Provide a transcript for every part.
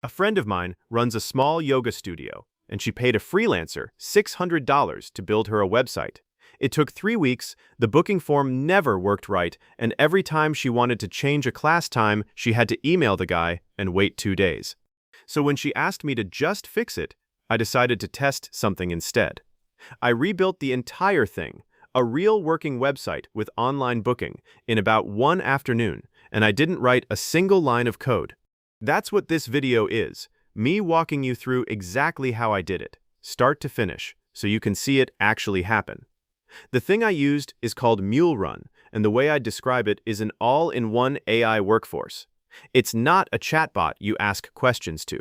A friend of mine runs a small yoga studio, and she paid a freelancer $600 to build her a website. It took 3 weeks, the booking form never worked right, and every time she wanted to change a class time, she had to email the guy and wait 2 days. So when she asked me to just fix it, I decided to test something instead. I rebuilt the entire thing, a real working website with online booking, in about one afternoon, and I didn't write a single line of code. That's what this video is, me walking you through exactly how I did it, start to finish, so you can see it actually happen. The thing I used is called MuleRun, and the way I describe it is an all-in-one AI workforce. It's not a chatbot you ask questions to.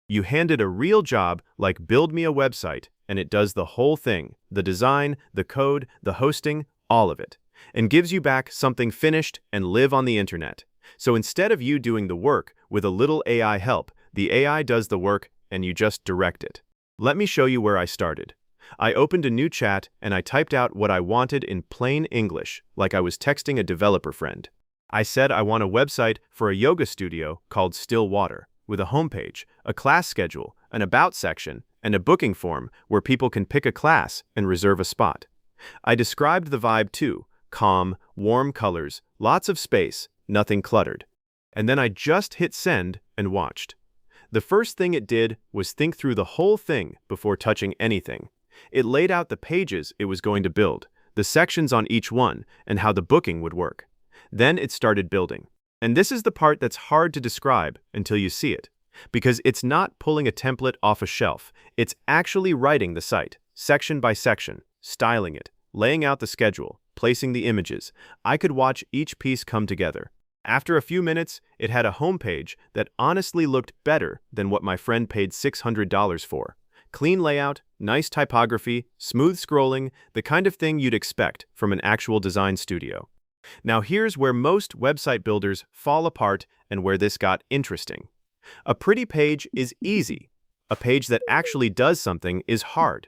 You hand it a real job like build me a website, and it does the whole thing, the design, the code, the hosting, all of it, and gives you back something finished and live on the internet. So instead of you doing the work with a little AI help, the AI does the work and you just direct it. Let me show you where I started. I opened a new chat and I typed out what I wanted in plain English, like I was texting a developer friend. I said I want a website for a yoga studio called Still Water, with a homepage, a class schedule, an about section, and a booking form where people can pick a class and reserve a spot. I described the vibe too: calm, warm colors, lots of space, nothing cluttered. And then I just hit send and watched. The first thing it did was think through the whole thing before touching anything. It laid out the pages it was going to build, the sections on each one, and how the booking would work. Then it started building. And this is the part that's hard to describe until you see it. Because it's not pulling a template off a shelf, it's actually writing the site, section by section, styling it, laying out the schedule, placing the images. I could watch each piece come together. After a few minutes, it had a homepage that honestly looked better than what my friend paid $600 for. Clean layout, nice typography, smooth scrolling, the kind of thing you'd expect from an actual design studio. Now here's where most website builders fall apart and where this got interesting. A pretty page is easy. A page that actually does something is hard.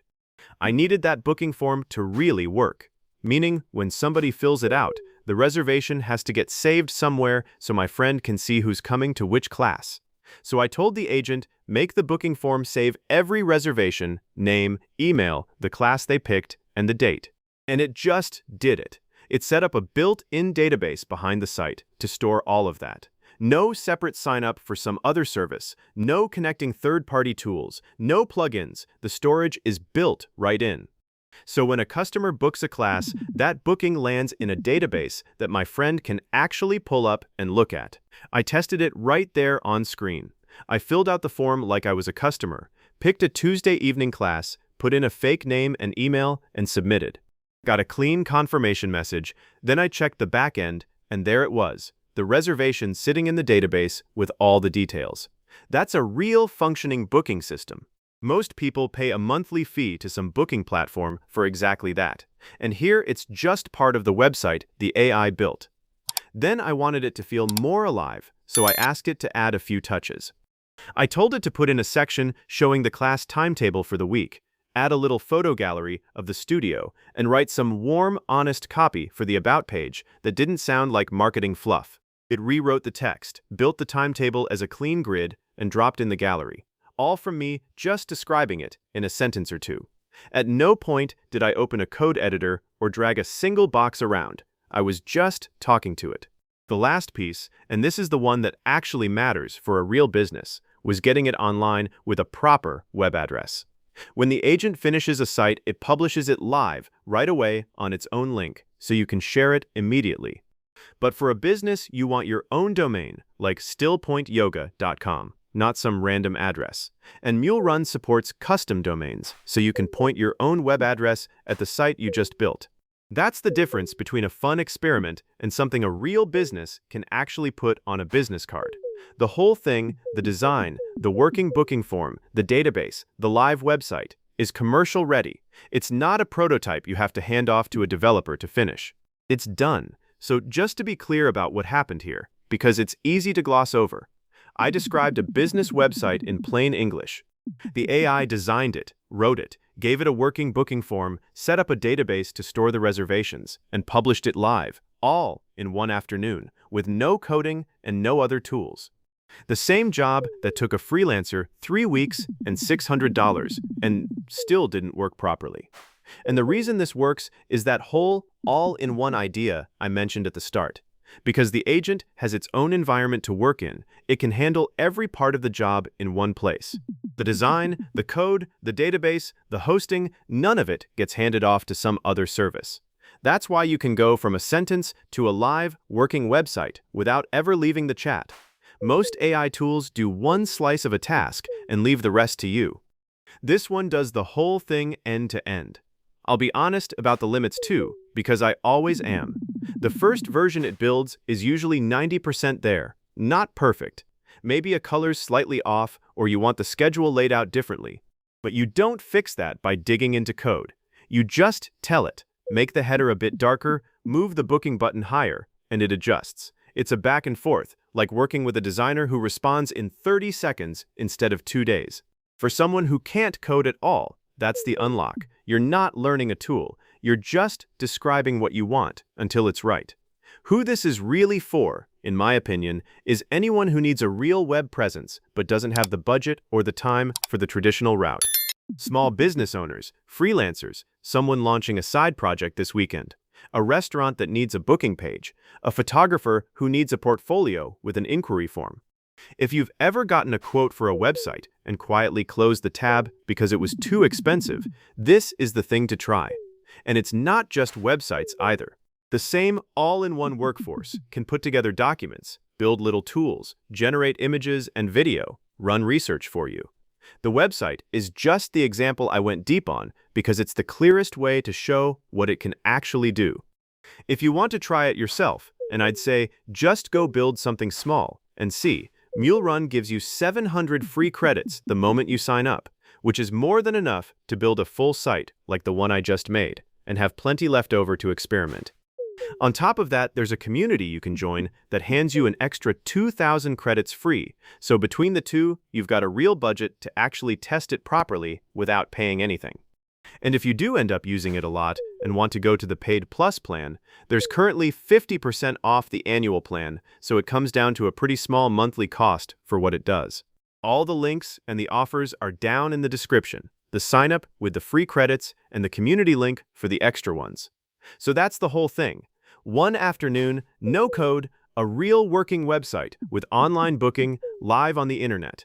I needed that booking form to really work, meaning when somebody fills it out, the reservation has to get saved somewhere so my friend can see who's coming to which class. So I told the agent, make the booking form save every reservation, name, email, the class they picked, and the date. And it just did it. It set up a built-in database behind the site to store all of that. No separate sign-up for some other service, no connecting third-party tools, no plugins. The storage is built right in. So when a customer books a class, that booking lands in a database that my friend can actually pull up and look at. I tested it right there on screen. I filled out the form like I was a customer, picked a Tuesday evening class, put in a fake name and email, and submitted. Got a clean confirmation message, then I checked the back end, and there it was, the reservation sitting in the database with all the details. That's a real functioning booking system. Most people pay a monthly fee to some booking platform for exactly that. And here it's just part of the website the AI built. Then I wanted it to feel more alive, so I asked it to add a few touches. I told it to put in a section showing the class timetable for the week, add a little photo gallery of the studio, and write some warm, honest copy for the About page that didn't sound like marketing fluff. It rewrote the text, built the timetable as a clean grid, and dropped in the gallery. All from me just describing it in a sentence or two. At no point did I open a code editor or drag a single box around. I was just talking to it. The last piece, and this is the one that actually matters for a real business, was getting it online with a proper web address. When the agent finishes a site, it publishes it live right away on its own link, so you can share it immediately. But for a business, you want your own domain, like stillpointyoga.com. Not some random address. And MuleRun supports custom domains, so you can point your own web address at the site you just built. That's the difference between a fun experiment and something a real business can actually put on a business card. The whole thing, the design, the working booking form, the database, the live website, is commercial ready. It's not a prototype you have to hand off to a developer to finish. It's done. So just to be clear about what happened here, because it's easy to gloss over, I described a business website in plain English. The AI designed it, wrote it, gave it a working booking form, set up a database to store the reservations, and published it live, all in one afternoon, with no coding and no other tools. The same job that took a freelancer 3 weeks and $600 and still didn't work properly. And the reason this works is that whole all-in-one idea I mentioned at the start. Because the agent has its own environment to work in, it can handle every part of the job in one place. The design, the code, the database, the hosting, none of it gets handed off to some other service. That's why you can go from a sentence to a live, working website without ever leaving the chat. Most AI tools do one slice of a task and leave the rest to you. This one does the whole thing end to end. I'll be honest about the limits too, because I always am. The first version it builds is usually 90% there, not perfect. Maybe a color's slightly off or you want the schedule laid out differently. But you don't fix that by digging into code. You just tell it, make the header a bit darker, move the booking button higher, and it adjusts. It's a back and forth, like working with a designer who responds in 30 seconds instead of 2 days. For someone who can't code at all, that's the unlock. You're not learning a tool. You're just describing what you want until it's right. Who this is really for, in my opinion, is anyone who needs a real web presence but doesn't have the budget or the time for the traditional route. Small business owners, freelancers, someone launching a side project this weekend, a restaurant that needs a booking page, a photographer who needs a portfolio with an inquiry form. If you've ever gotten a quote for a website and quietly closed the tab because it was too expensive, this is the thing to try. And it's not just websites either. The same all-in-one workforce can put together documents, build little tools, generate images and video, run research for you. The website is just the example I went deep on because it's the clearest way to show what it can actually do. If you want to try it yourself, and I'd say just go build something small and see, MuleRun gives you 700 free credits the moment you sign up, which is more than enough to build a full site like the one I just made, and have plenty left over to experiment. On top of that, there's a community you can join that hands you an extra 2,000 credits free, so between the two, you've got a real budget to actually test it properly without paying anything. And if you do end up using it a lot and want to go to the Paid Plus plan, there's currently 50% off the annual plan, so it comes down to a pretty small monthly cost for what it does. All the links and the offers are down in the description, the sign-up with the free credits and the community link for the extra ones. So that's the whole thing. One afternoon, no code, a real working website with online booking live on the internet.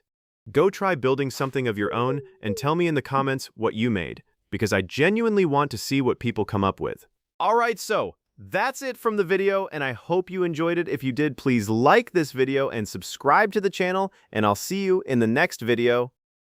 Go try building something of your own and tell me in the comments what you made, because I genuinely want to see what people come up with. Alright, so that's it from the video, and I hope you enjoyed it. If you did, please like this video and subscribe to the channel, and I'll see you in the next video.